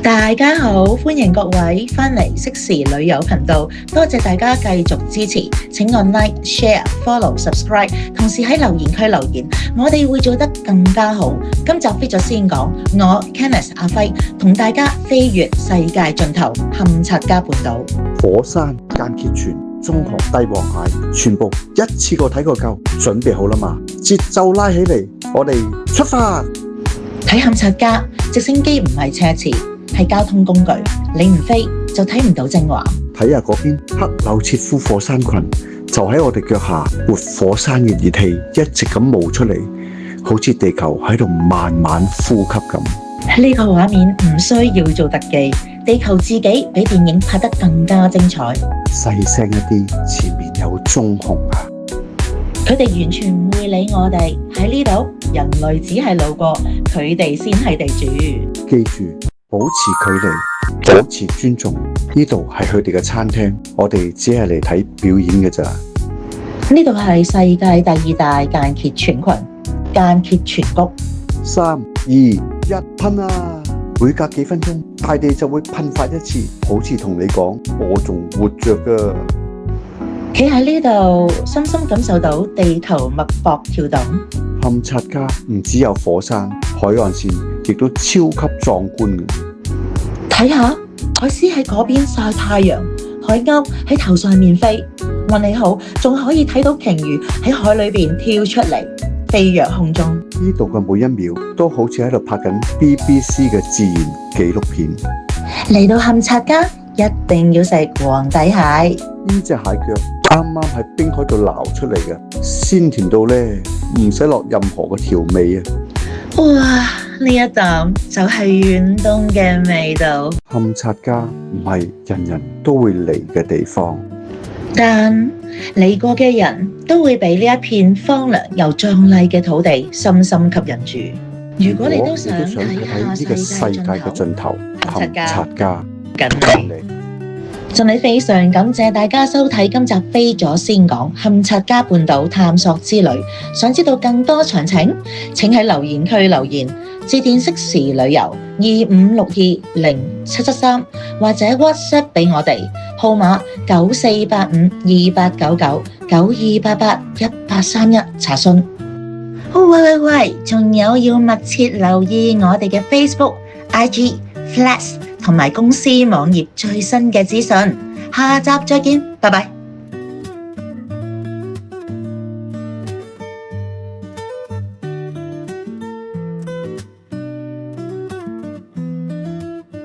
大家好，歡迎各位返嚟適時旅遊頻道，多謝大家繼續支持，請按 Like、Share、Follow、Subscribe， 同時喺留言區留言，我哋會做得更加好。今集飛咗先講，我 Kenneth 阿輝同大家飛越世界盡頭堪察加半島、火山、間歇泉、中國帝王蟹，全部一次過睇個夠，準備好啦嘛？節奏拉起嚟，我哋出發！睇堪察加，直升機唔係奢侈，係交通工具，你唔飛就睇唔到精華。睇下嗰邊克魯切夫火山群，就喺我哋腳下，活火山嘅熱氣一直咁冒出嚟，好似地球喺度慢慢呼吸咁。呢個畫面唔需要做特技，地球自己比電影拍得更加精彩。細聲一啲，前面有棕熊啊！佢哋完全唔會理我哋喺呢度，人類只係路過，佢哋先係地主。記住，保持距離，保持尊重。呢度係佢哋嘅餐廳，我哋只係嚟睇表演嘅咋。呢度係世界第二大間歇泉群——間歇泉谷。3、2、1，噴啊！每隔幾分鐘，大地就會噴發一次，好似同你講，我仲活着㗎。企喺呢度，深深感受到地球脈搏跳動。堪察加唔只有火山，海岸線亦都超級壯觀嘅。睇下，海獅喺嗰邊曬太陽，海鷗喺頭上面飛。運氣好，仲可以睇到鯨魚喺海裏邊跳出嚟，飛躍空中。呢度嘅每一秒都好似喺度拍緊 BBC 嘅自然紀錄片。嚟到堪察加，一定要食皇帝蟹。呢隻蟹腳啱啱喺冰海度撈出嚟嘅，鮮甜到咧唔使落任何嘅調味啊！哇，呢一啖就係遠東嘅味道。堪察加唔係人人都會嚟嘅地方，但嚟過嘅人都會被呢一片荒涼又壯麗嘅土地深深吸引住。如果你都想睇下呢個世界嘅盡頭，堪察加緊嚟。真係非常感謝大家收睇今集飛咗先講堪察加半島探索之旅。想知道更多詳情，請喺留言區留言，致電適時旅遊25620773或者 WhatsApp 俾我哋，號碼9485289992881831查詢。喂，仲有要密切留意我哋嘅 Facebook、IG、Flash 同埋公司網頁最新嘅資訊，下集再見，拜拜。